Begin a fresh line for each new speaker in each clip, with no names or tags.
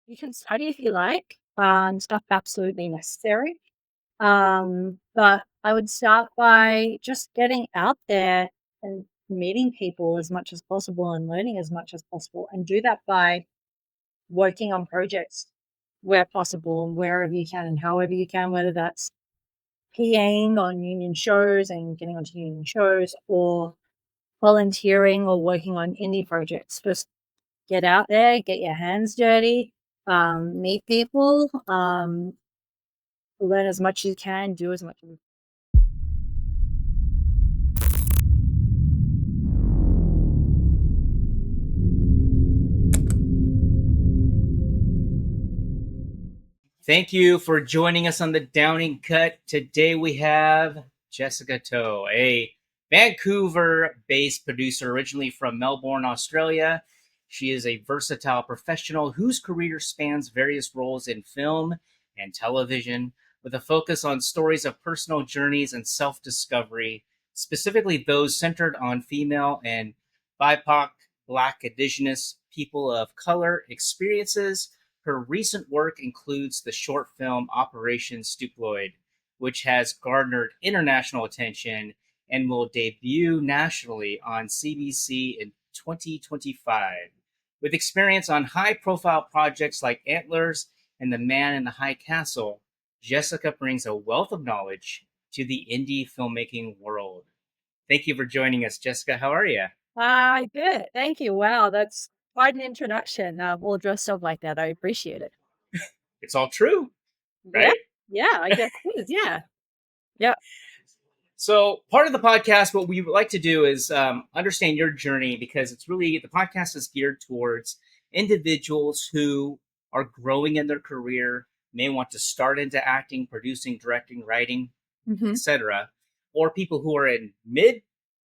You can study if you like, stuff absolutely necessary. But I would start by just getting out there and meeting people as much as possible and learning as much as possible, and do that by working on projects where possible and wherever you can and however you can, whether that's PAing on union shows and getting onto union shows, or volunteering or working on indie projects. Just get out there, get your hands dirty, meet people, learn as much as you can, do as much as.
Thank you for joining us on the Downing Cut. Today we have Jessica Toe, a Vancouver-based producer originally from Melbourne, Australia. She is a versatile professional whose career spans various roles in film and television, with a focus on stories of personal journeys and self-discovery, specifically those centered on female and BIPOC, Black, Indigenous, people of color experiences. Her recent work includes the short film Operation Stuplloyd, which has garnered international attention and will debut nationally on CBC in 2025. With experience on high profile projects like Antlers and The Man in the High Castle, Jessica brings a wealth of knowledge to the indie filmmaking world. Thank you for joining us, Jessica. How are you?
Hi, good. Thank you. Wow, that's quite an introduction. All dressed up like that. I appreciate it.
It's all true,
Yeah,
right?
yeah, I guess it is. Yeah, yeah,
So, part of the podcast, what we would like to do is understand your journey, because it's really the podcast is geared towards individuals who are growing in their career, may want to start into acting, producing, directing, writing,
hmm,
etc., or people who are in mid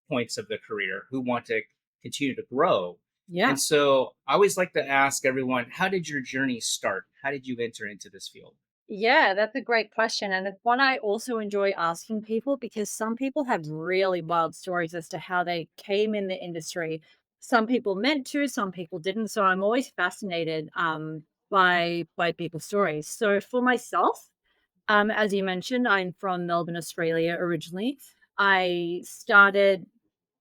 points of the career who want to continue to grow.
yeah.
And so, I always like to ask everyone, how did your journey start? How did you enter into this field?
Yeah, that's a great question. And it's one I also enjoy asking people because some people have really wild stories as to how they came in the industry. Some people meant to, some people didn't. So I'm always fascinated by people's stories. So for myself, as you mentioned, I'm from Melbourne, Australia originally. I started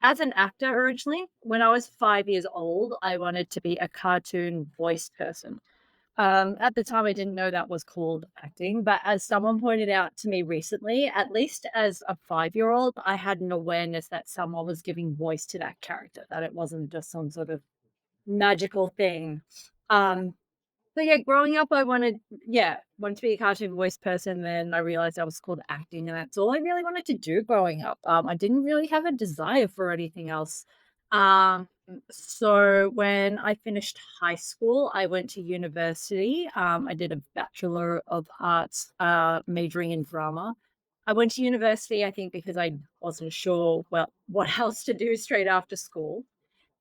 as an actor originally. When I was 5 years old, I wanted to be a cartoon voice person. At the time, I didn't know that was called acting, but as someone pointed out to me recently, at least as a 5-year-old, I had an awareness that someone was giving voice to that character, that it wasn't just some sort of magical thing. Um, so yeah, growing up, wanted to be a cartoon voice person. Then I realized that was called acting, and that's all I really wanted to do growing up. I didn't really have a desire for anything else. So when I finished high school, I went to university. I did a Bachelor of Arts, majoring in drama. I went to university, I think, because I wasn't sure what else to do straight after school.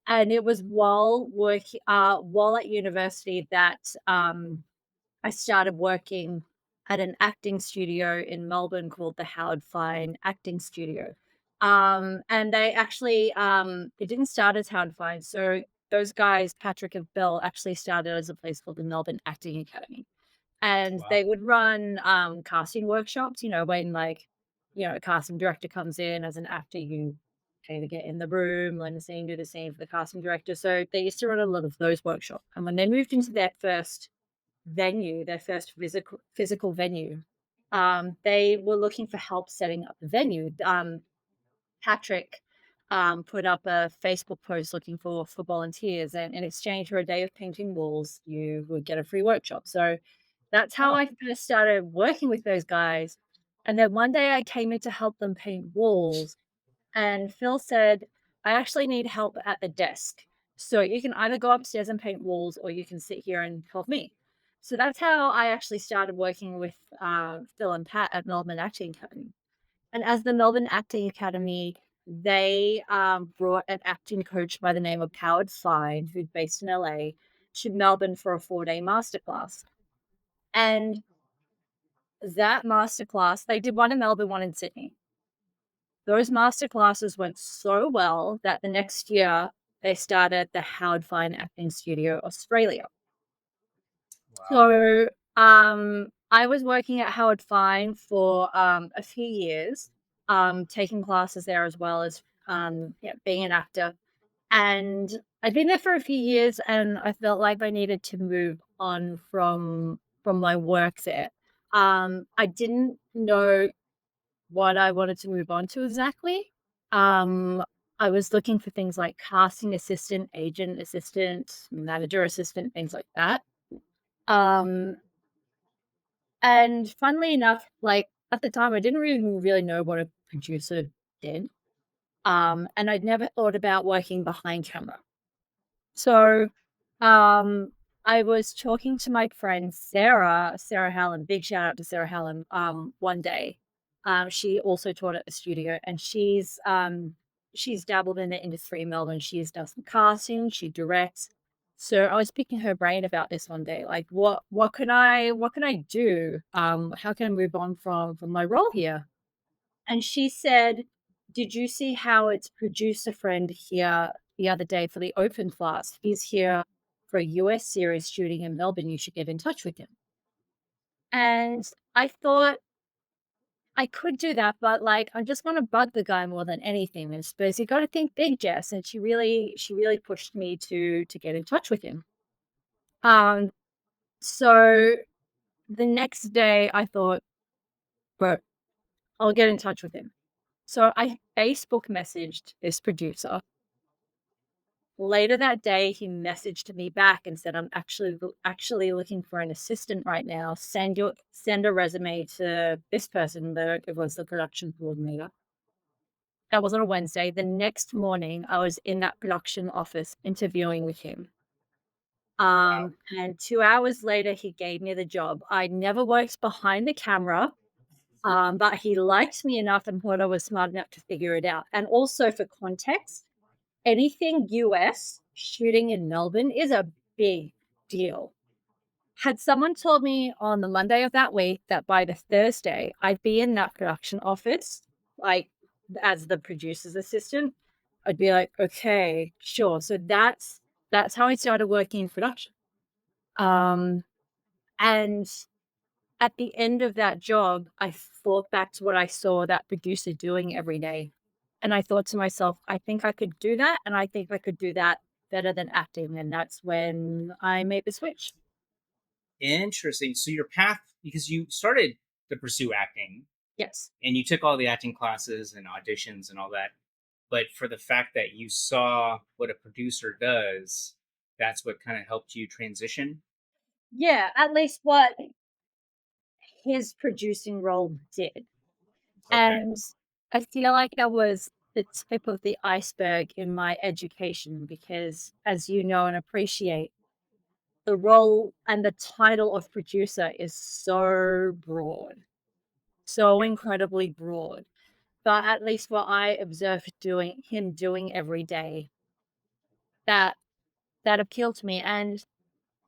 And it was while at university that, I started working at an acting studio in Melbourne called the Howard Fine Acting Studio. And they actually, it didn't start as Howard Fine. So those guys, Patrick and Bill, actually started as a place called the Melbourne Acting Academy. And
Wow.
they would run, casting workshops, when, like, a casting director comes in as an actor, you pay to get in the room, learn the scene, do the scene for the casting director. So they used to run a lot of those workshops. And when they moved into their first venue, their first physical venue, they were looking for help setting up the venue. Patrick put up a Facebook post looking for volunteers, and in exchange for a day of painting walls, you would get a free workshop. So that's how
Oh,
I first started working with those guys. And then one day I came in to help them paint walls, and Phil said, I actually need help at the desk. So you can either go upstairs and paint walls, or you can sit here and help me. So that's how I actually started working with Phil and Pat at Melbourne Acting Academy. And as the Melbourne Acting Academy, they brought an acting coach by the name of Howard Fine, who's based in LA, to Melbourne for a 4-day masterclass. And that masterclass, they did one in Melbourne, one in Sydney. Those masterclasses went so well that the next year they started the Howard Fine Acting Studio Australia.
Wow.
So, I was working at Howard Fine for a few years, taking classes there as well as yeah, being an actor. And I'd been there for a few years, and I felt like I needed to move on from my work there. I didn't know what I wanted to move on to exactly. Um, I was looking for things like casting assistant, agent assistant, manager assistant, things like that. Um, and funnily enough, like at the time, I didn't really know what a producer did. And I'd never thought about working behind camera. So, um, I was talking to my friend Sarah Hallam, big shout out to Sarah Hallam, one day. She also taught at a studio, and she's dabbled in the industry in Melbourne. She's done some casting, she directs. So I was picking her brain about this one day, like what can I do? How can I move on from my role here? And she said, "Did you see Howard's producer friend here the other day for the open class? He's here for a US series shooting in Melbourne. You should get in touch with him." And I thought I could do that, but like I just want to bug the guy more than anything. And suppose you got to think big, Jess. And she really pushed me to get in touch with him. Um, so the next day I thought, bro, I'll get in touch with him. So I Facebook messaged this producer. Later that day, he messaged me back and said, "I'm actually looking for an assistant right now. Send a resume to this person." It was the production coordinator. That was on a Wednesday. The next morning, I was in that production office interviewing with him.
Wow.
And 2 hours later, he gave me the job. I never worked behind the camera, but he liked me enough and thought I was smart enough to figure it out. And also for context, anything US shooting in Melbourne is a big deal. Had someone told me on the Monday of that week that by the Thursday I'd be in that production office, like as the producer's assistant, I'd be like, okay, sure. So that's how I started working in production. Um, and at the end of that job, I thought back to what I saw that producer doing every day. And I thought to myself, I think I could do that. And I think I could do that better than acting. And that's when I made the switch.
Interesting. So your path, because you started to pursue acting
Yes.
and you took all the acting classes and auditions and all that, but for the fact that you saw what a producer does, that's what kind of helped you transition.
Yeah. At least what his producing role did.
Okay.
And I feel like that was the tip of the iceberg in my education because, as you know and appreciate, the role and the title of producer is so broad, so
Yeah.
incredibly broad. But at least what I observed doing every day, that that appealed to me. And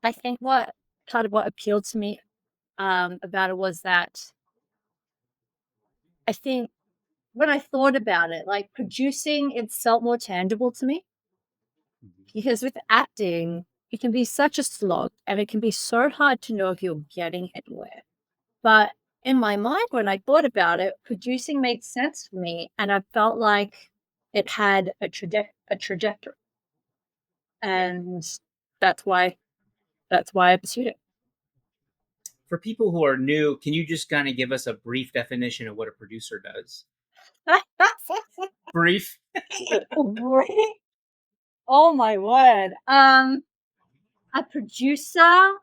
I think what kind of what appealed to me about it was that I think when I thought about it, like producing, it felt more tangible to me
Mhm.
because with acting, it can be such a slog and it can be so hard to know if you're getting anywhere. But in my mind, when I thought about it, producing made sense for me, and I felt like it had a trajectory,
Yeah.
and that's why that's why I pursued it.
For people who are new, can you just kind of give us a brief definition of what a producer does? Brief.
Right? Oh my word! A producer.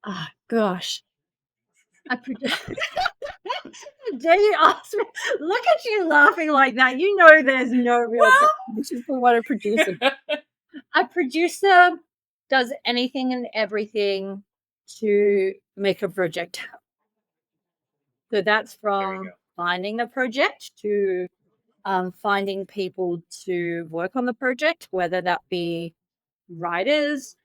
Ah, gosh, a producer. Dare you ask me? Look at you laughing like that. You know, there's no real
Well,
definition for what a producer. A producer does anything and everything to make a project happen. So that's
there you go.
from finding the project to finding people to work on the project, whether that be writers,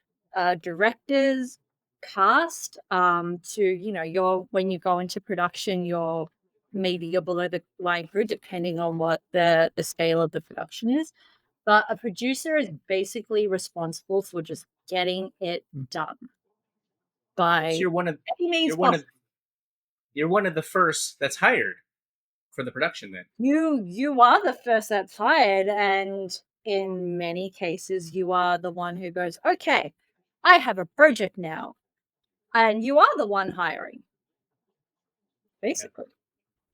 directors, cast, to you're when you go into production, you're below the line crew, depending on what the scale of the production is. But a producer is basically responsible for just getting it done.
So
by any means
you're one of
possible.
you're one of the first that's hired for the production then.
You are the first that's hired, and in many cases, you are the one who goes, "Okay, I have a project now," and you are the one hiring,
Yeah.
basically.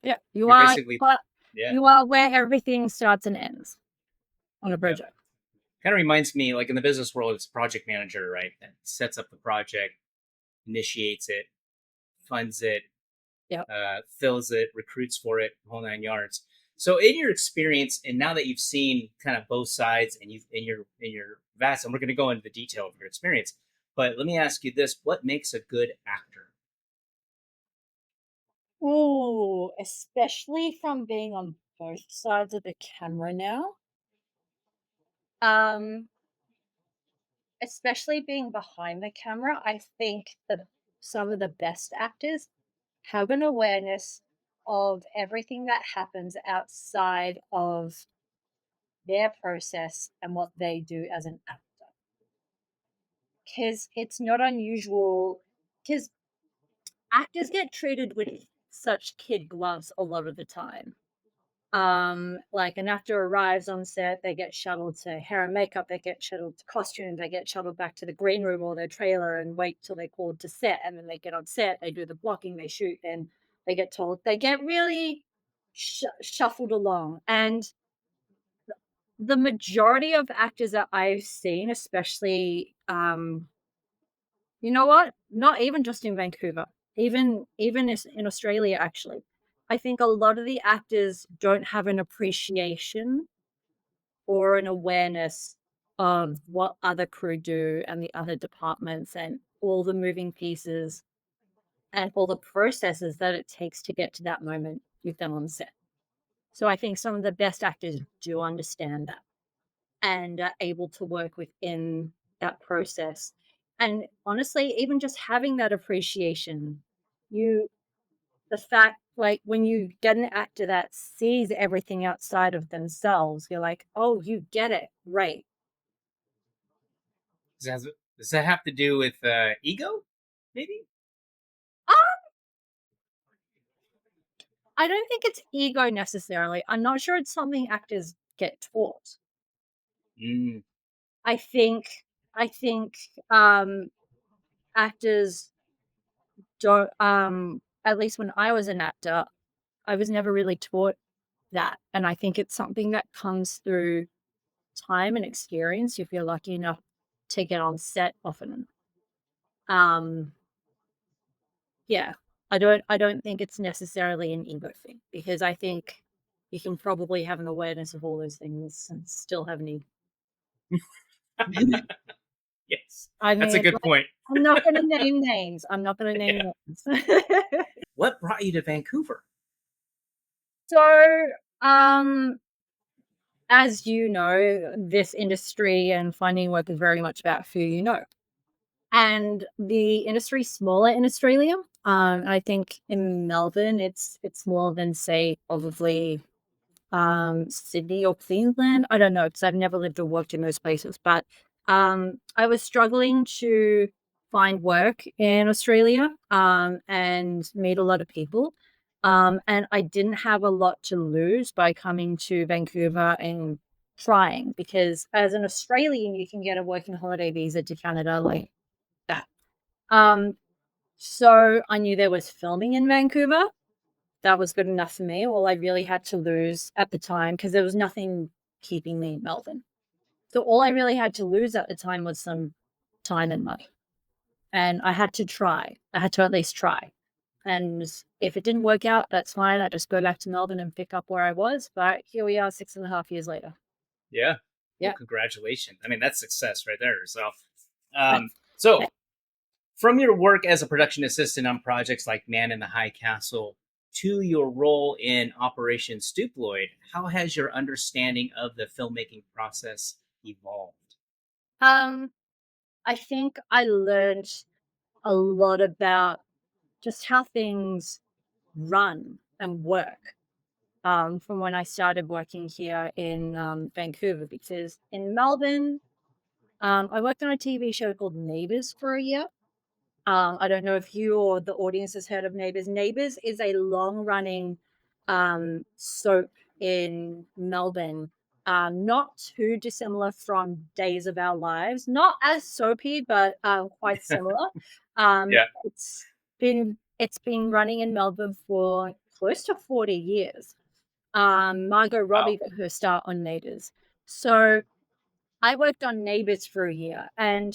Yeah, you
You're
are,
basically
but
yeah,
you are where everything starts and ends on a
yeah.
project.
Kind of reminds me like in the business world it's project manager, right? That sets up the project, initiates it, funds it,
Yeah.
fills it, recruits for it, whole nine yards. So, in your experience, and now that you've seen kind of both sides, and you've in your vast, and we're going to go into the detail of your experience, but let me ask you this: what makes a good actor?
Ooh, especially from being on both sides of the camera now. Um, Especially being behind the camera, I think that some of the best actors have an awareness of everything that happens outside of their process and what they do as an actor. Because it's not unusual, because actors get treated with such kid gloves a lot of the time. Like an actor arrives on set, they get shuttled to hair and makeup, they get shuttled to costume, they get shuttled back to the green room or their trailer and wait till they're called to set. And then they get on set, they do the blocking, they shoot, and they get told they get really shuffled along. And the majority of actors that I've seen, especially, you know what? Not even just in Vancouver, even in Australia, actually. I think a lot of the actors don't have an appreciation or an awareness of what other crew do and the other departments and all the moving pieces and all the processes that it takes to get to that moment you've done on set. So I think some of the best actors do understand that and are able to work within that process. And honestly, even just having that appreciation, you the fact like when you get an actor that sees everything outside of themselves, you're like, oh, you get it. Right.
Does that have to do with ego? Maybe.
I don't think it's ego necessarily. I'm not sure it's something actors get taught.
Mm,
I think I think actors don't at least when I was an actor, I was never really taught that. And I think it's something that comes through time and experience if you're lucky enough to get on set often. Um yeah. I don't think it's necessarily an ego thing because I think you can probably have an awareness of all those things and still have an ego.
yes,
I
that's a
mean,
good
like,
point.
I'm not gonna name names. I'm not gonna name
yeah.
names.
What brought you to Vancouver?
So, um, as you know, this industry and finding work is very much about who you know. And the industry's smaller in Australia. I think in Melbourne, it's more than say probably Sydney or Queensland. I don't know because I've never lived or worked in those places, but I was struggling to find work in Australia and meet a lot of people. And I didn't have a lot to lose by coming to Vancouver and trying because as an Australian, you can get a working holiday visa to Canada like that. Um, so I knew there was filming in Vancouver that was good enough for me. All I really had to lose at the time, because there was nothing keeping me in Melbourne. So all I really had to lose at the time was some time and money. And I had to try. I had to at least try. And if it didn't work out, that's fine. I just go back to Melbourne and pick up where I was. But here we are 6.5 years later.
Yeah. Well,
Yeah.
congratulations. I mean, that's success right there. So,
Thanks.
so from your work as a production assistant on projects like Man in the High Castle to your role in Operation Stuplloyd, how has your understanding of the filmmaking process evolved?
Um, I think I learned a lot about just how things run and work from when I started working here in Vancouver. Because in Melbourne, I worked on a TV show called Neighbours for a year. I don't know if you or the audience has heard of Neighbours. Neighbours is a long-running soap in Melbourne, not too dissimilar from Days of Our Lives. Not as soapy, but quite similar.
Yeah.
It's been running in Melbourne for close to 40 years. Margot
Wow.
Robbie got her start on Neighbours. So I worked on Neighbours for a year, and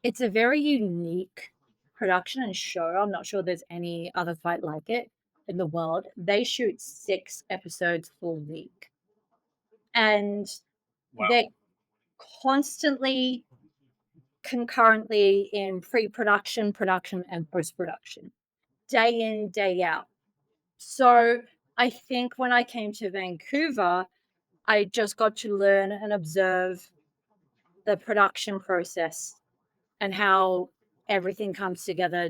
it's a very unique production and show. I'm not sure there's any other quite like it in the world. They shoot 6 episodes per week, and
Wow.
they're constantly concurrently in pre-production, production, and post-production, day in, day out. So I think when I came to Vancouver, I just got to learn and observe the production process and how everything comes together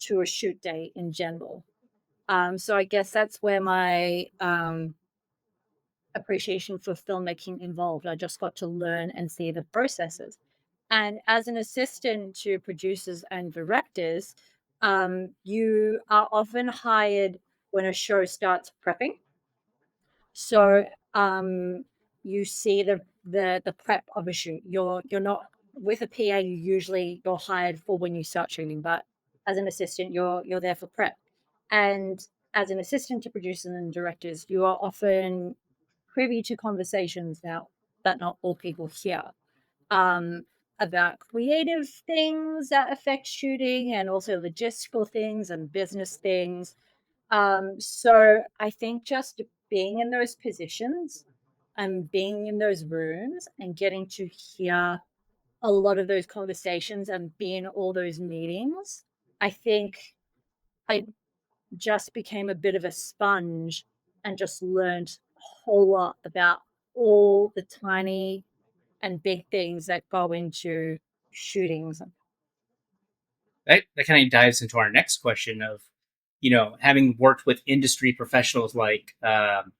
to a shoot day in general. So I guess that's where my appreciation for filmmaking involved. I just got to learn and see the processes. And as an assistant to producers and directors, you are often hired when a show starts prepping. So you see the prep of a shoot. You're not with a PA. You're hired for when you start shooting, but as an assistant, you're there for prep. And as an assistant to producers and directors, you are often privy to conversations now that not all people hear, um, about creative things that affect shooting and also logistical things and business things. So I think just being in those positions and being in those rooms and getting to hear a lot of those conversations and be in all those meetings, I think I just became a bit of a sponge and just learned a whole lot about all the tiny and big things that go into shootings.
That kind of dives into our next question of, having worked with industry professionals like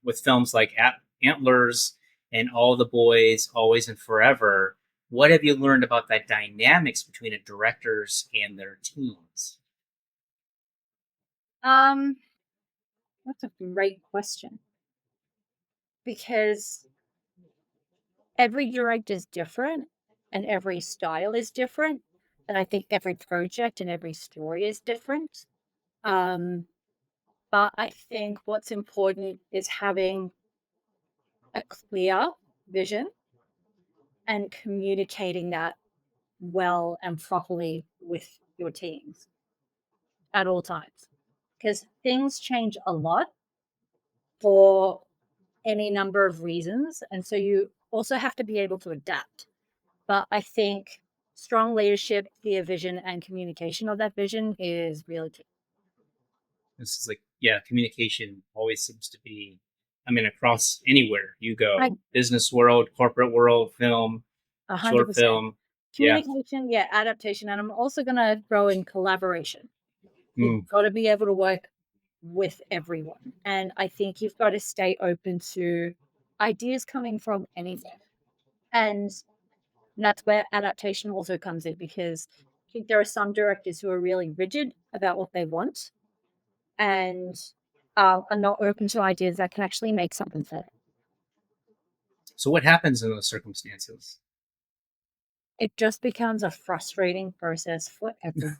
with films like Antlers and All the Boys, Always and Forever. What have you learned about that dynamics between the directors and their teams?
Um, that's a great question because every direct is different and every style is different. And I think every project and every story is different. Um, but I think what's important is having a clear vision and communicating that well and properly with your teams at all times. Because things change a lot for any number of reasons. And so you also have to be able to adapt. But I think strong leadership, clear vision, and communication of that vision is really key.
This is like, yeah, communication always seems to be, I mean, across anywhere you
I
go, business world, corporate world, film, short
100%.
film. Yeah.
Communication, yeah, adaptation. And I'm also going to throw in collaboration. You've
Mm.
got to be able to work with everyone. And I think you've got to stay open to ideas coming from anything. And that's where adaptation also comes in because I think there are some directors who are really rigid about what they want and are not open to ideas that can actually make something better.
So, what happens in those circumstances?
It just becomes a frustrating process for everyone.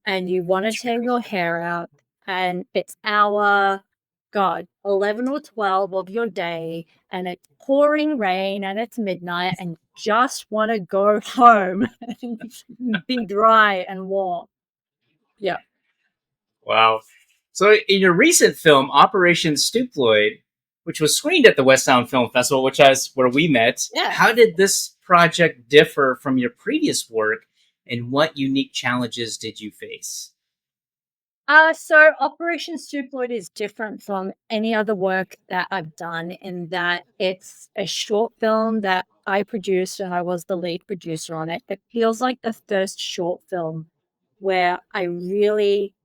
And you want to tear your hair out, and it's hour, God, 11 or 12 of your day, and it's pouring rain, and it's midnight, and you just want to go home and be dry and warm. Yeah.
Wow. So, in your recent film, Operation Stuplloyd, which was screened at the West Sound Film Festival, which is where we met,
Yeah.
how did this project differ from your previous work, and what unique challenges did you face?
So Operation Stuplloyd is different from any other work that I've done in that it's a short film that I produced and I was the lead producer on it. It feels like the first short film where I really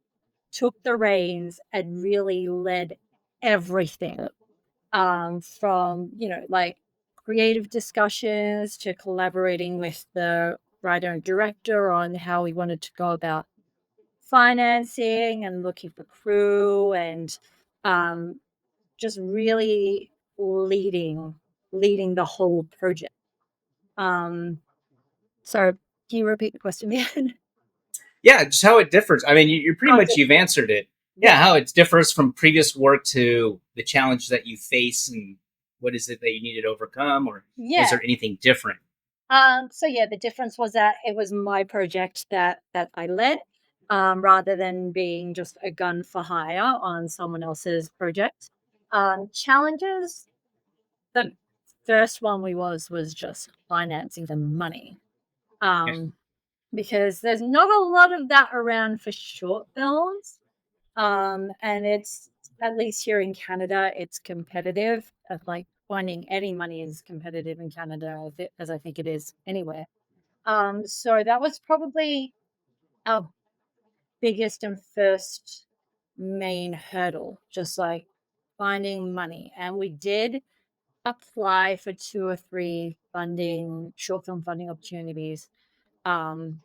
took the reins and really led everything, from, like creative discussions to collaborating with the writer and director on how we wanted to go about financing and looking for crew and um, just really leading the whole project. Um, so can you repeat the question again?
Yeah, just how it differs. I mean, you pretty
Oh,
much you've answered it. Yeah,
yeah,
how it differs from previous work to the challenges that you face, and what is it that you need to overcome, or was
yeah.
there anything different?
So yeah, the difference was that it was my project that I led, rather than being just a gun for hire on someone else's project. Challenges. The first one was just financing the money.
Yeah,
Um, because there's not a lot of that around for short films. And it's, at least here in Canada, it's competitive. Like finding any money is competitive in Canada, as I think it is anywhere. So that was probably our biggest and first main hurdle, just like finding money. And we did apply for two or three short film funding opportunities. Um,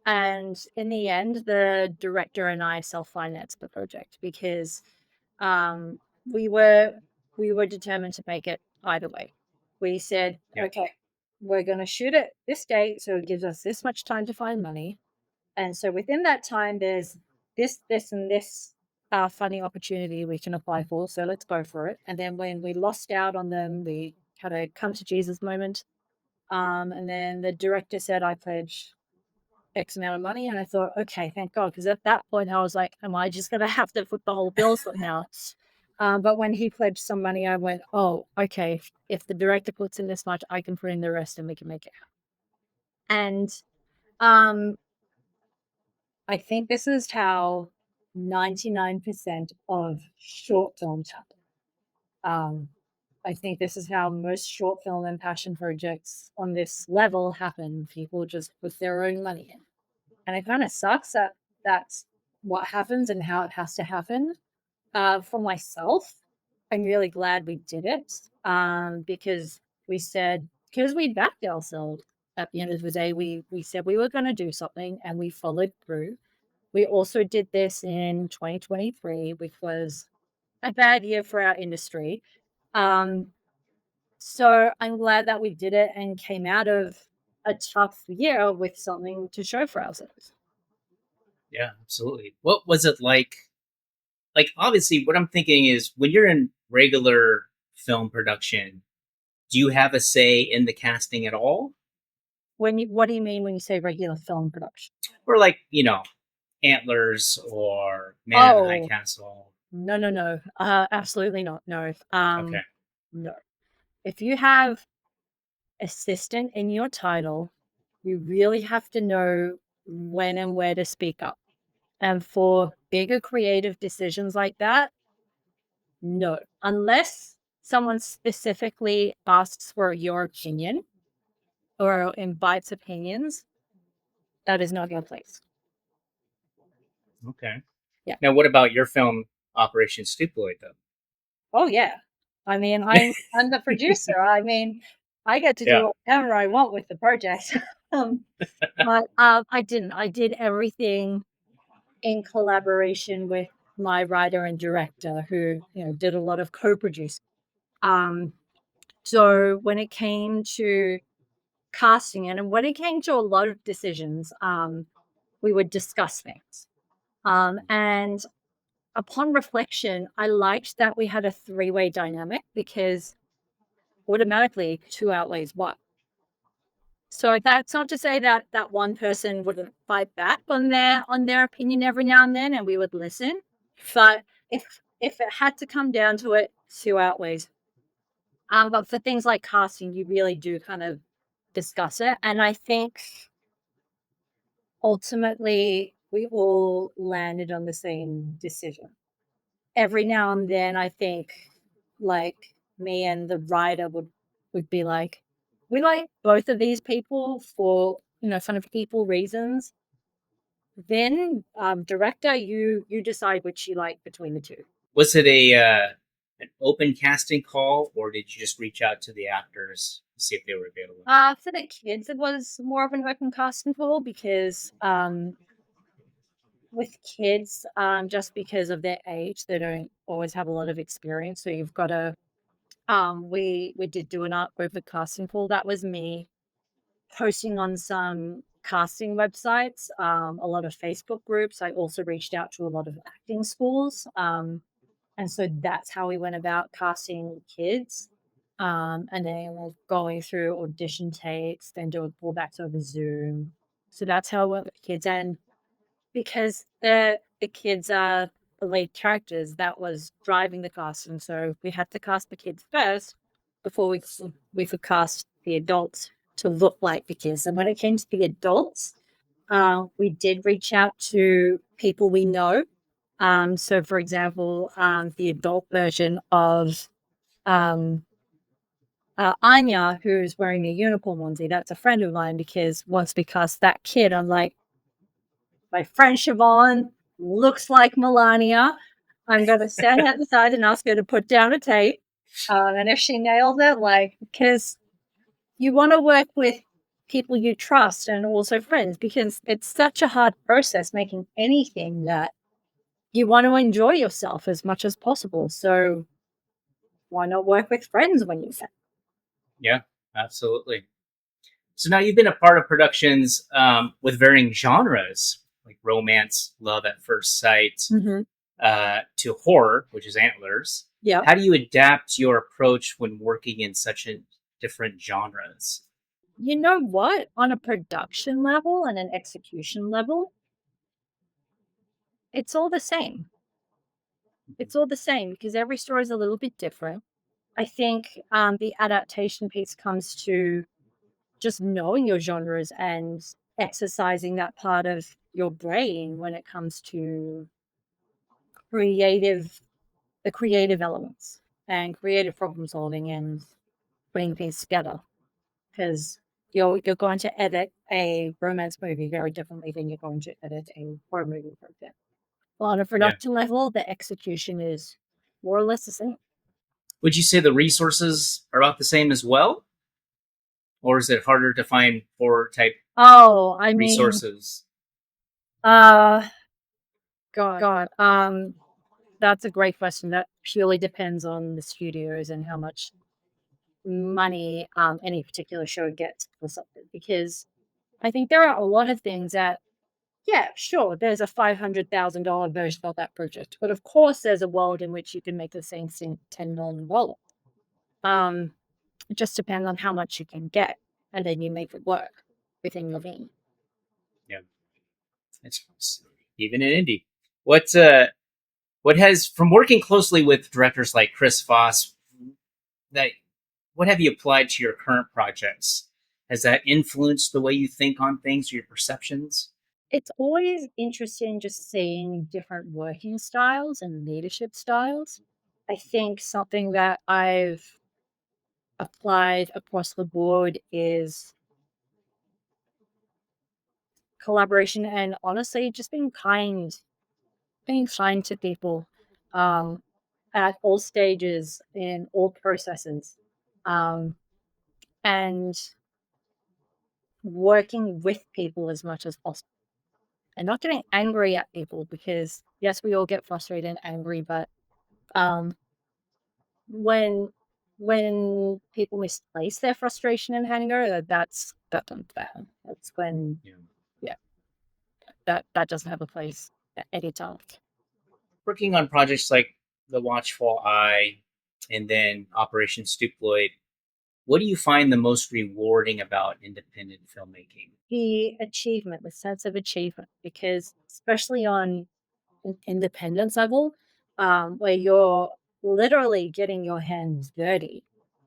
and in the end, the director and I self-financed the project because um, we were we were determined to make it either way. We said,
yeah,
okay, we're going to shoot it this date, so it gives us this much time to find money, and so within that time, there's this, and this funding opportunity we can apply for. So let's go for it. And then when we lost out on them, we had a come to Jesus moment. And then the director said, "I pledge X amount of money," and I thought, okay, thank God, because at that point I was like, am I just gonna have to foot the whole bill now? But when he pledged some money, I went, oh, okay. If the director puts in this much, I can put in the rest, and we can make it. And um, I think this is how 99% of short films happen. Um, I think this is how most short film and passion projects on this level happen. People just put their own money in. And it kind of sucks that that's what happens and how it has to happen. For myself, I'm really glad we did it, because because we backed ourselves. At the end of the day, we said we were going to do something, and we followed through. We also did this in 2023, which was a bad year for our industry. Um, so I'm glad that we did it and came out of a tough year with something to show for ourselves.
yeah, absolutely. What was it like? Like, obviously, what I'm thinking is when you're in regular film production, do you have a say in the casting at all?
What do you mean when you say regular film production?
Or like, Antlers or Man in the High
Oh,
Castle?
no, no, no. Absolutely not. No.
Okay.
No. If you have assistant in your title, you really have to know when and where to speak up. And for bigger creative decisions like that, no. Unless someone specifically asks for your opinion or invites opinions, that is not your place.
Okay.
Yeah.
Now, what about your film, Operation Stuplloyd, though?
Oh yeah. I mean, I'm the producer. I mean, I get to
Yeah.
do whatever I want with the project. um, but I didn't. I did everything in collaboration with my writer and director, who did a lot of co-producing. Um, so when it came to casting it, and when it came to a lot of decisions, we would discuss things. And upon reflection, I liked that we had a three-way dynamic because automatically two outweighs one. So that's not to say that that one person wouldn't fight back on their opinion every now and then, and we would listen. But if it had to come down to it, two outweighs. But for things like casting, you really do kind of discuss it, and I think ultimately we all landed on the same decision. Every now and then, I think, like, me and the writer would be like, we like both of these people for fun of people reasons. Then, director, you decide which you like between the two.
Was it an open casting call, or did you just reach out to the actors? to see if they were available.
For the kids, it was more of an open casting call because with kids, just because of their age, they don't always have a lot of experience. So you've got to we did do an art open casting call. That was me posting on some casting websites, a lot of Facebook groups. I also reached out to a lot of acting schools. And so that's how we went about casting kids. And then we're going through audition takes, then doing callbacks over Zoom. So that's how it went with kids. And because the kids are the lead characters, that was driving the cast. And so we had to cast the kids first before we could cast the adults to look like the kids. And when it came to the adults, we did reach out to people we know. So, for example, the adult version of um, Anya, who's wearing a unicorn onesie, that's a friend of mine because once we cast that kid, I'm like, my friend Siobhan looks like Melania. I'm going to stand at the side and ask her to put down a tape. And if she nails it, like, because you want to work with people you trust and also friends because it's such a hard process making anything that you want to enjoy yourself as much as possible. So why not work with friends when you can?
Yeah, absolutely. So now you've been a part of productions with varying genres, like romance, love at first sight,
Mm-hmm.
to horror, which is Antlers.
Yeah.
How do you adapt your approach when working in such different genres?
You know what? On a production level and an execution level, it's all the same. It's all the same because every story is a little bit different. I think the adaptation piece comes to just knowing your genres and exercising that part of your brain when it comes to creative the creative elements and creative problem solving and putting things together because you're going to edit a romance movie very differently than you're going to edit a horror movie, for example. On a
Yeah.
production level, the execution is more or less the same.
Would you say the resources are about the same as well? Or is it harder to find horror type
Oh, I mean,
resources?
uh, God, that's a great question. That purely depends on the studios and how much money any particular show gets for something. Because I think there are a lot of things that, yeah, sure, there's a $500,000 version of that project, but of course, there's a world in which you can make the same thing $10 million. Um, it just depends on how much you can get, and then you make it work within your means.
Yeah, it's even in indie. What has from working closely with directors like Chris Foss that what have you applied to your current projects? Has that influenced the way you think on things, your perceptions?
It's always interesting just seeing different working styles and leadership styles. I think something that I've applied across the board is collaboration and honestly just being kind to people um, at all stages in all processes, um, and working with people as much as possible and not getting angry at people because yes, we all get frustrated and angry, but um, when people misplace their frustration and anger, that's unfair. That's when
Yeah.
yeah, that doesn't have a place at any time.
Working on projects like The Watchful Eye and then Operation Stuplloyd, what do you find the most rewarding about independent filmmaking?
The achievement, the sense of achievement, because especially on an independence level, where you're literally getting your hands dirty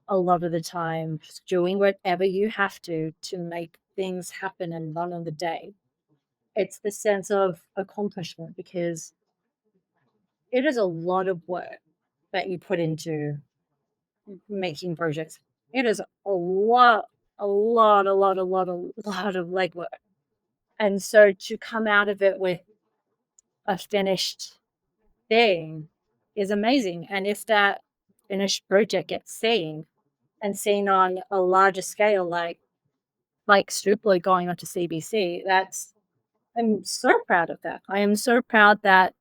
a lot of the time, just doing whatever you have to make things happen and run on the day. It's the sense of accomplishment because it is a lot of work that you put into making projects. It is a lot of legwork. And so to come out of it with a finished thing is amazing. And if that finished project gets seen, and seen on a larger scale, like Stuplloyd going on to CBC. That's I'm so proud of that. I am so proud that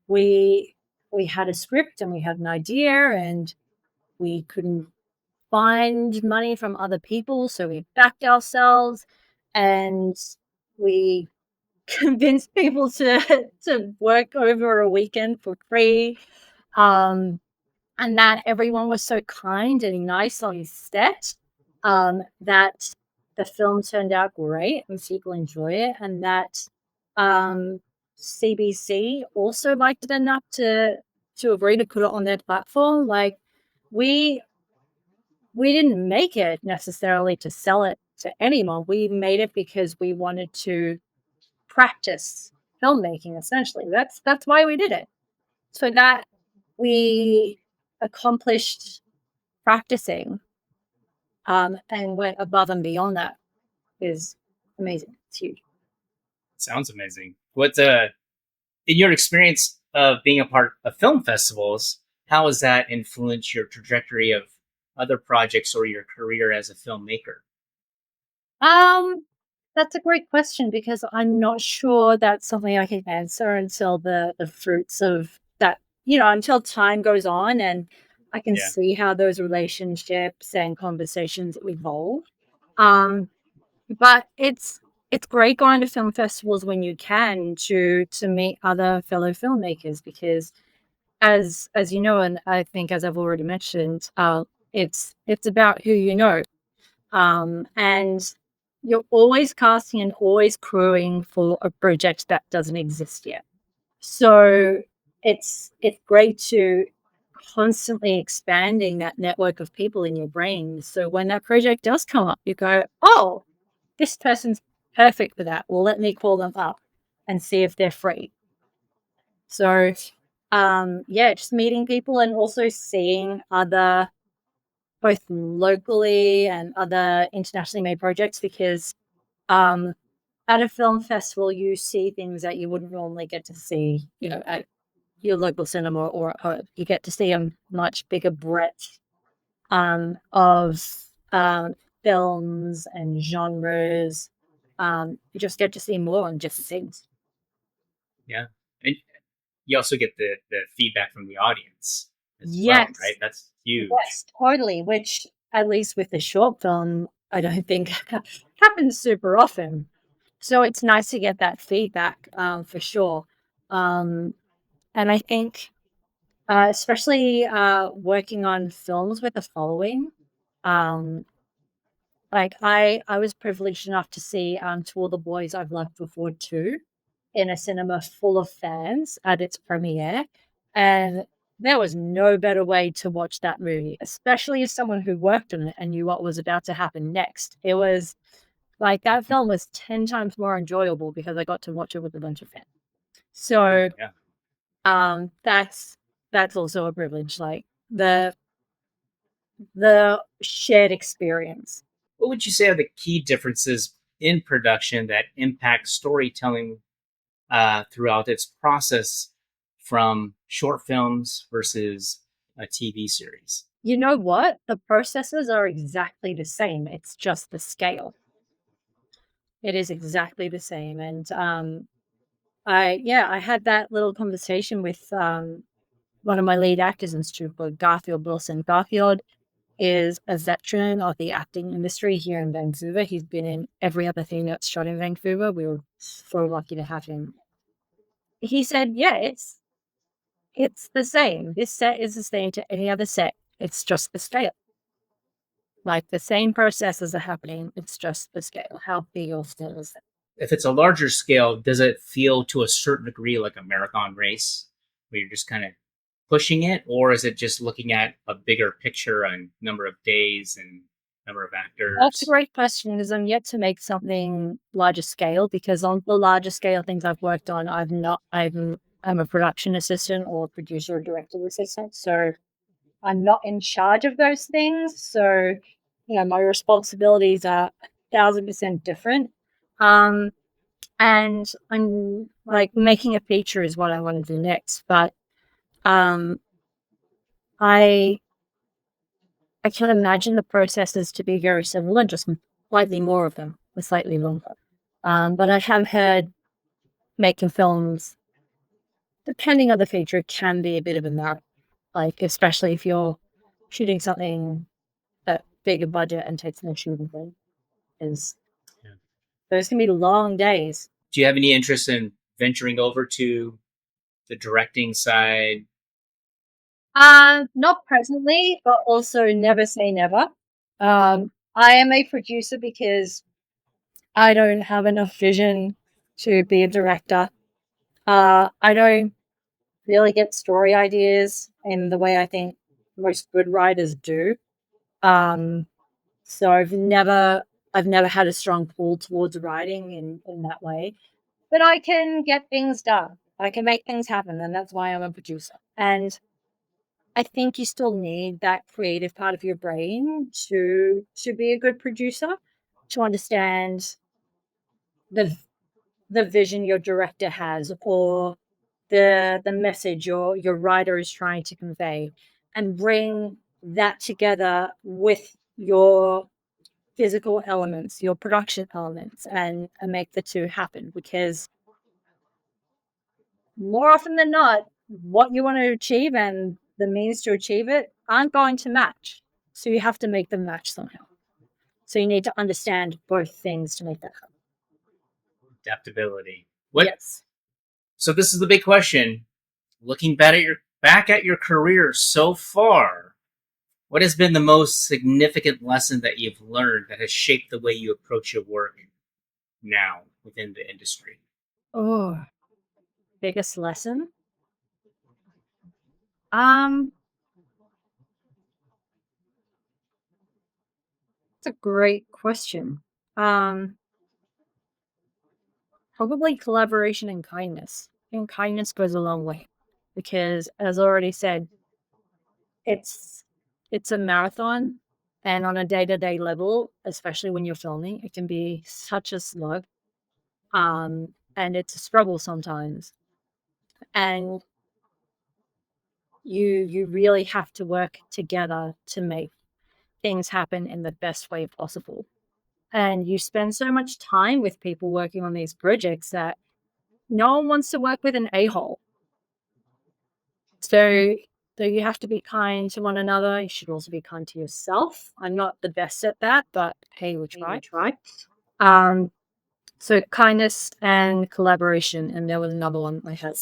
we we had a script and we had an idea and we couldn't find money from other people, so we backed ourselves and we convinced people to work over a weekend for free. Um, and that everyone was so kind and nice on set, that the film turned out great and people enjoy it, and that um, CBC also liked it enough to agree to put it on their platform. Like we we didn't make it necessarily to sell it to anyone. We made it because we wanted to practice filmmaking. Essentially, that's why we did it. So that we accomplished practicing, and went above and beyond that is amazing. It's huge.
Sounds amazing. What in your experience of being a part of film festivals, how has that influenced your trajectory of other projects or your career as a filmmaker?
Um, that's a great question because I'm not sure that's something I can answer until the fruits of that, until time goes on and I can
Yeah.
see how those relationships and conversations evolve. Um, but it's great going to film festivals when you can to meet other fellow filmmakers because as you know, and I think as I've already mentioned, it's about who you know, and you're always casting and always crewing for a project that doesn't exist yet. So it's great to constantly expanding that network of people in your brain. So when that project does come up, you go, oh, this person's perfect for that. Well, let me call them up and see if they're free. So yeah, just meeting people and also seeing other both locally and other internationally made projects because um, at a film festival, you see things that you wouldn't normally get to see, at your local cinema or at home. You get to see a much bigger breadth of films and genres. You just get to see more and just things.
Yeah. And you also get the feedback from the audience as well, right?
Yes,
That's huge.
yes, totally. Which, at least with the short film, I don't think happens super often. So it's nice to get that feedback, for sure. Um, and I think, especially working on films with a following, um, like I was privileged enough to see To All the Boys I've Loved Before too in a cinema full of fans at its premiere, and there was no better way to watch that movie, especially as someone who worked on it and knew what was about to happen next. It was like that film was 10 times more enjoyable because I got to watch it with a bunch of fans. So,
Yeah.
that's also a privilege, like the shared experience.
What would you say are the key differences in production that impact storytelling throughout its process from short films versus a TV series?
You know what? The processes are exactly the same. It's just the scale. It is exactly the same. And I had that little conversation with one of my lead actors in Stupid, Garfield Wilson. Garfield is a veteran of the acting industry here in Vancouver. He's been in every other thing that's shot in Vancouver. We were so lucky to have him. He said, "Yeah, it's the same. This set is the same to any other set. It's just the scale. Like the same processes are happening. It's just the scale. How big your scale is it?"
If it's a larger scale, does it feel to a certain degree like a marathon race where you're just kind of pushing it, or is it just looking at a bigger picture on number of days and number of
That's a
actors?
great question. Is I'm yet to make something larger scale because on the larger scale things I've worked on, I've not. I'm a production assistant or producer or director assistant, so I'm not in charge of those things. So, my responsibilities are 1,000% different. Um, and I'm like making a feature is what I want to do next. But um, I I can imagine the processes to be very similar, just slightly more of them, or slightly longer. But I have heard making films, depending on the feature, can be a bit of a marathon. Like, especially if you're shooting something that bigger budget and takes more shooting time, is
Yeah.
those can be long days.
Do you have any interest in venturing over to the directing side?
Not presently, but also never say never. I am a producer because I don't have enough vision to be a director. I don't really get story ideas in the way I think most good writers do. Um, so I've never had a strong pull towards writing in that way. But I can get things done. I can make things happen, and that's why I'm a producer. And I think you still need that creative part of your brain to be a good producer, to understand the the vision your director has, or the message your writer is trying to convey, and bring that together with your physical elements, your production elements, and make the two happen. Because more often than not, what you want to achieve and the means to achieve it aren't going to match. So you have to make them match somehow. So you need to understand both things to make that happen.
Adaptability. What?
Yes.
So this is the big question. Looking back at your career so far, what has been the most significant lesson that you've learned that has shaped the way you approach your work now within the industry?
Oh, biggest lesson? Um, it's a great question. Um, Probably collaboration and kindness. And kindness goes a long way because, as already said, it's it's a marathon, and on a day-to-day level, especially when you're filming, it can be such a slog. And it's a struggle sometimes. And you really have to work together to make things happen in the best way possible. And you spend so much time with people working on these projects that no one wants to work with an a-hole. So so you have to be kind to one another. You should also be kind to yourself. I'm not the best at that, but hey, we
We
try.
try.
Um, so kindness and collaboration, and there was another one I had.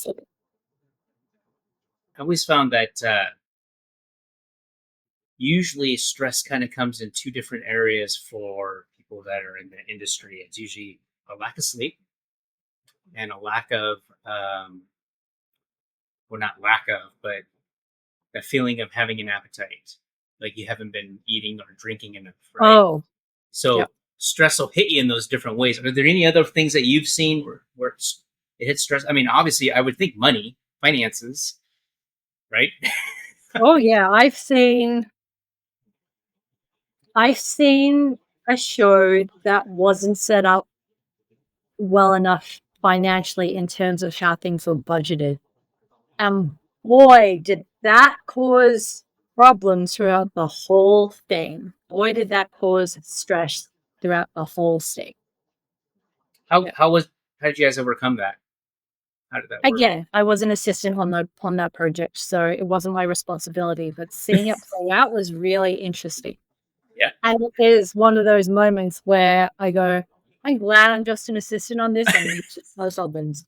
I always found that usually stress kind of comes in two different areas for people that are in the industry. It's usually a lack of sleep and a lack of, well, not lack of, but the feeling of having an appetite, like you haven't been eating or drinking enough, right?
Oh, yeah.
So stress will hit you in those different ways. Are there any other things that you've seen where it hits stress? I mean, obviously, I would think money, finances, right?
Oh yeah. I've seen a show that wasn't set up well enough financially in terms of how things were budgeted. And boy, did that cause problems throughout the whole thing. Boy, did that cause stress throughout the whole thing.
how
Yeah.
how was how did you guys overcome that? How did that work?
Again, I was an assistant on that project, so it wasn't my responsibility. But seeing it play out was really interesting.
Yeah.
And it is one of those moments where I go, I'm glad I'm just an assistant on this, and most husbands.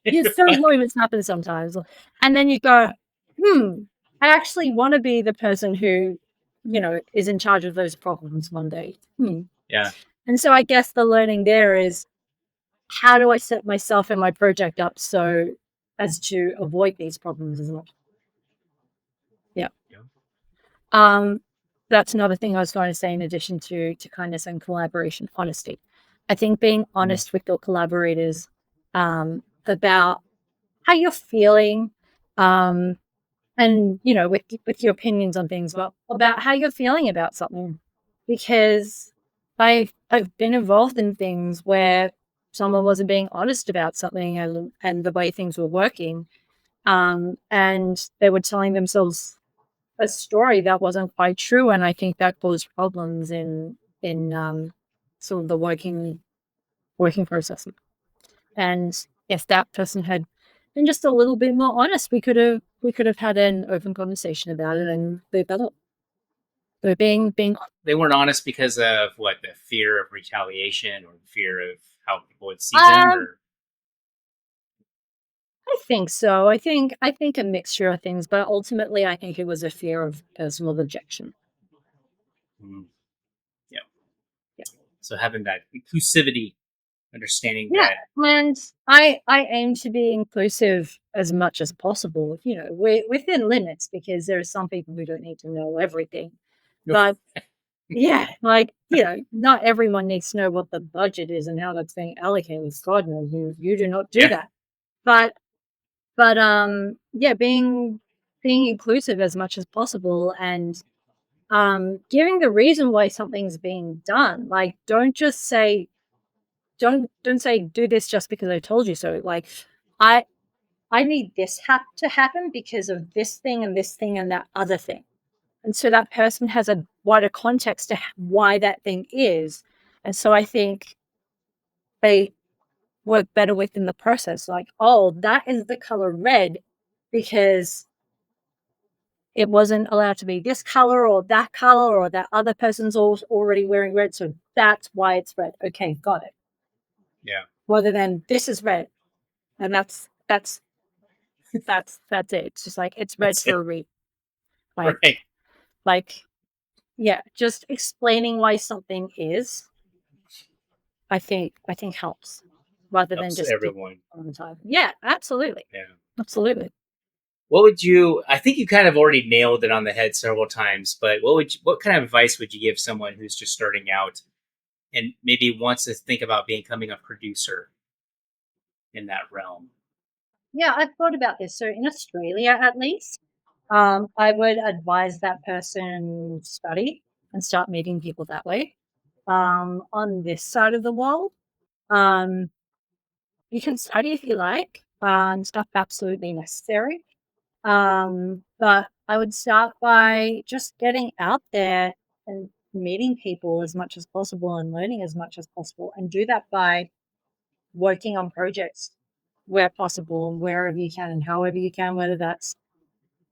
Yes, those
Right.
moments happen sometimes. And then you go, hmm, I actually want to be the person who, is in charge of those problems one day. Hmm.
Yeah.
And so I guess the learning there is, how do I set myself and my project up so as to avoid these problems as well? Yeah.
Yeah.
Um, that's another thing I was going to say in addition to kindness and collaboration, honesty. I think being honest with your collaborators about how you're feeling, um, and with your opinions on things, but about how you're feeling about something, because I've been involved in things where someone wasn't being honest about something, and the way things were working, and they were telling themselves a story that wasn't quite true, and I think that caused problems in sort of the working process. And if that person had been just a little bit more honest, we could have had an open conversation about it and be better. So being
They weren't honest because of what, the fear of retaliation or the fear of how people would see them,
um
or
I think so. I think a mixture of things, but ultimately I think it was a fear of personal rejection.
mm, yeah.
Yeah.
So having that inclusivity, understanding
Yeah,
that,
and I aim to be inclusive as much as possible, within limits, because there are some people who don't need to know everything. But yeah, like, not everyone needs to know what the budget is and how that's being allocated. God knows you do not do
yeah,
that. But yeah, being inclusive as much as possible, and giving the reason why something's being done. Like, don't say do this just because I told you so. Like, I I need this to happen because of this thing and that other thing. And so that person has a wider context to why that thing is. And so I think they work better within the process. Like, oh, that is the color red because it wasn't allowed to be this color or that other person's already wearing red. So that's why it's red. Okay, got it.
yeah,
Rather than this is red. And that's it. It's just like it's red
that's
for
it,
a reason. Like,
right?
like yeah, just explaining why something is, I think helps, rather than
Helps
just
everyone.
all the time. Yeah, absolutely.
Yeah.
Absolutely.
What would you? I think you kind of already nailed it on the head several times. But what kind of advice would you give someone who's just starting out and maybe wants to think about becoming a producer in that realm?
Yeah, I've thought about this. So in Australia, at least, I would advise that person study and start meeting people that way. On this side of the world, um, you can study if you like, stuff absolutely necessary. But I would start by just getting out there and meeting people as much as possible and learning as much as possible, and do that by working on projects where possible, wherever you can and however you can, whether that's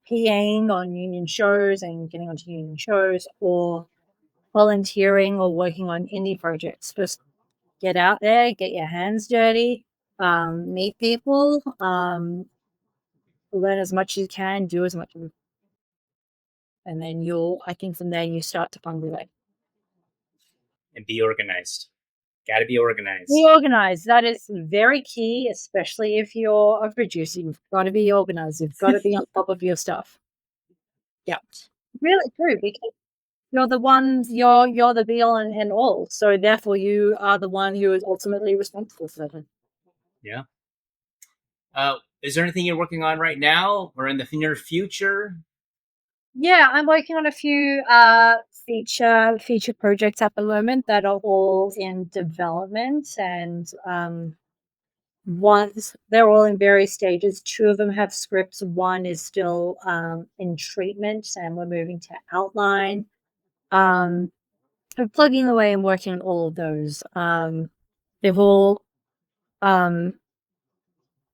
PAing on union shows and getting onto union shows, or volunteering or working on indie projects. Just get out there, get your hands dirty, meet people, learn as much as you can, do as much as, and then I think from there you start to find your way.
And be organized. Got to be
Be
organized.
organized. That is very key, especially if you're a producer. You've got to be organized. You've got to be on top of your stuff. Yeah. Really true, because you're the be all and end all. So therefore you are the one who is ultimately responsible for it.
Yeah. Is there anything you're working on right now or in the near future?
Yeah, I'm working on a few feature projects at the moment that are all in development, and ones they're all in various stages. Two of them have scripts. One is still in treatment, and we're moving to outline. Um, I'm plugging away and working on all of those. They've all um,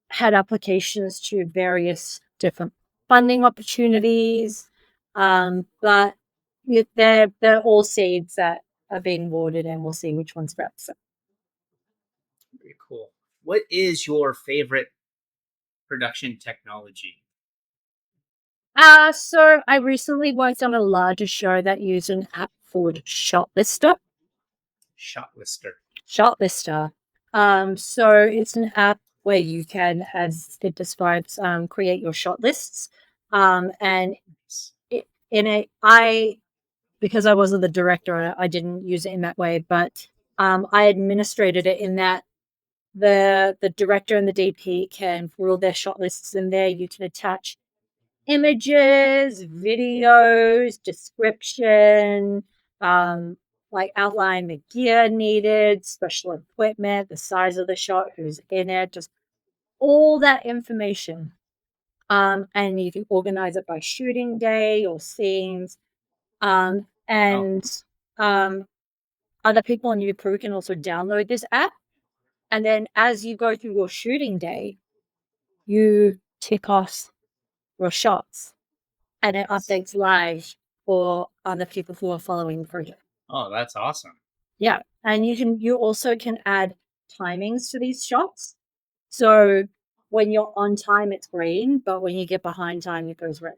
had applications to various different funding opportunities, but they're all seeds that are being watered, and we'll see which ones reps.
Very cool. What is your favorite production technology?
So I recently worked on a larger show that used an app called
Shot lister.
Shot Lister. So it's an app where you can, as it describes, create your shot lists. And in it, because I wasn't the director, I didn't use it in that way, but I administrated it in that the director and the DP can put all their shot lists in there. You can attach images, videos, description, like outline the gear needed, special equipment, the size of the shot, who's in it, just all that information. And you can organize it by shooting day or scenes.
Oh,
And other people on your crew can also download this app. And then as you go through your shooting day, you tick off your shots and it updates live for other people who are following the project.
oh, that's awesome.
Yeah. And you also can add timings to these shots. So when you're on time, it's green, but when you get behind time, it goes red.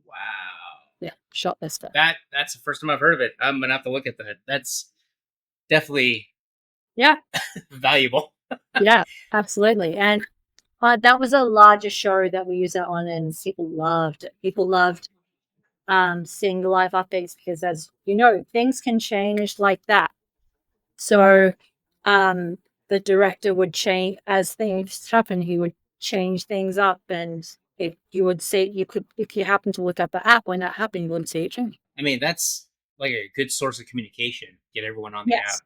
Wow.
Yeah. Shot this stuff.
That's the first time I've heard of it. I'm gonna have to look at that. That's definitely
Yeah.
valuable.
Yeah. Absolutely. And that was a larger show that we used that on, and people loved it. People loved seeing the live updates because, as you know, things can change like that. So um, the director would change as things happen. He would change things up, and if you would see, if you happen to look at the app when that happened, you would see it change.
I mean, that's like a good source of communication. Get everyone on the app.
Yes,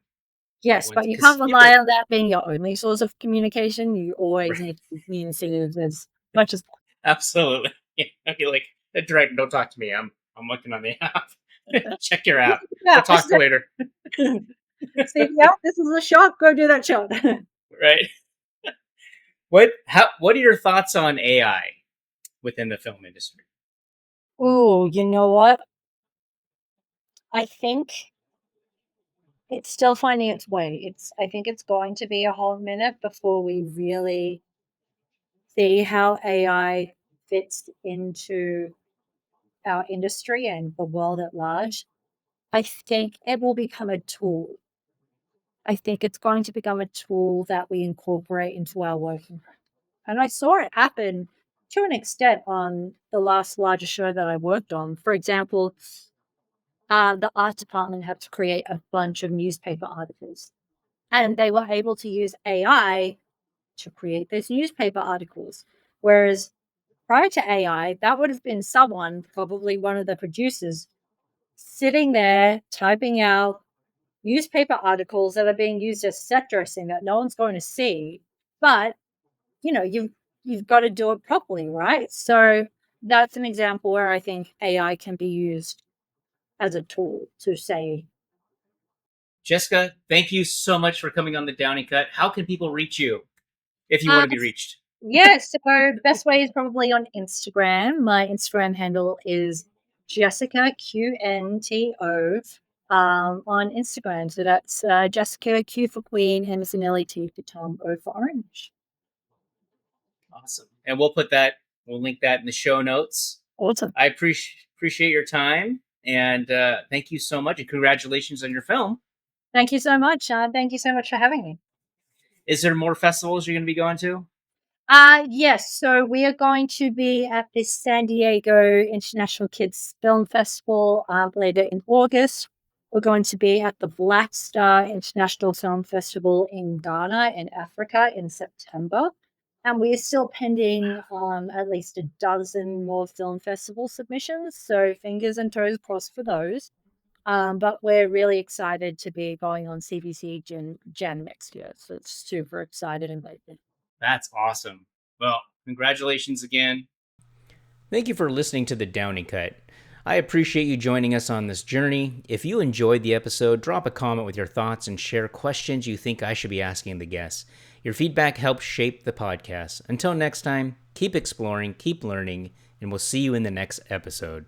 yes, but you can't
Because
rely on that being your only source of communication. You always need to be communicating as much as
absolutely. Yeah, okay, like the director, don't talk to me. I'm looking on the app. Check your app.
yeah.
We'll talk later.
See, yeah, this is a shot. Go do that shot.
Right. What are your thoughts on AI within the film industry?
Oh, you know what? I think it's still finding its way. I think it's going to be a whole minute before we really see how AI fits into our industry and the world at large. I think it will become a tool. I think it's going to become a tool that we incorporate into our work. And I saw it happen to an extent on the last larger show that I worked on. For example, the art department had to create a bunch of newspaper articles, and they were able to use AI to create those newspaper articles. Whereas prior to AI, that would have been someone, probably one of the producers, sitting there typing out newspaper articles that are being used as set dressing that no one's going to see. But you've got to do it properly, right? So that's an example where I think AI can be used as a tool to say,
Jessica, thank you so much for coming on the Downing Cut. How can people reach you if you want
uh,
to be reached?
yes, so the best way is probably on Instagram. My Instagram handle is Jessica QNTO on Instagram. So that's Jessica Q for Queen, M as in Ellie, T for Tom, O for Orange.
Awesome. And we'll link that in the show notes.
Awesome.
I appreciate your time, and thank you so much, and congratulations on your film.
Thank you so much. Thank you so much for having me.
Is there more festivals you're going to be going to?
Yes. So we are going to be at the San Diego International Kids Film Festival later in August. We're going to be at the Black Star International Film Festival in Ghana in Africa in September. And we're still pending at least a dozen more film festival submissions. So fingers and toes crossed for those. But we're really excited to be going on CBC Jan next year. So it's super excited and excited.
That's awesome. Well, congratulations again. Thank you for listening to the Downing Cut. I appreciate you joining us on this journey. If you enjoyed the episode, drop a comment with your thoughts and share questions you think I should be asking the guests. Your feedback helps shape the podcast. Until next time, keep exploring, keep learning, and we'll see you in the next episode.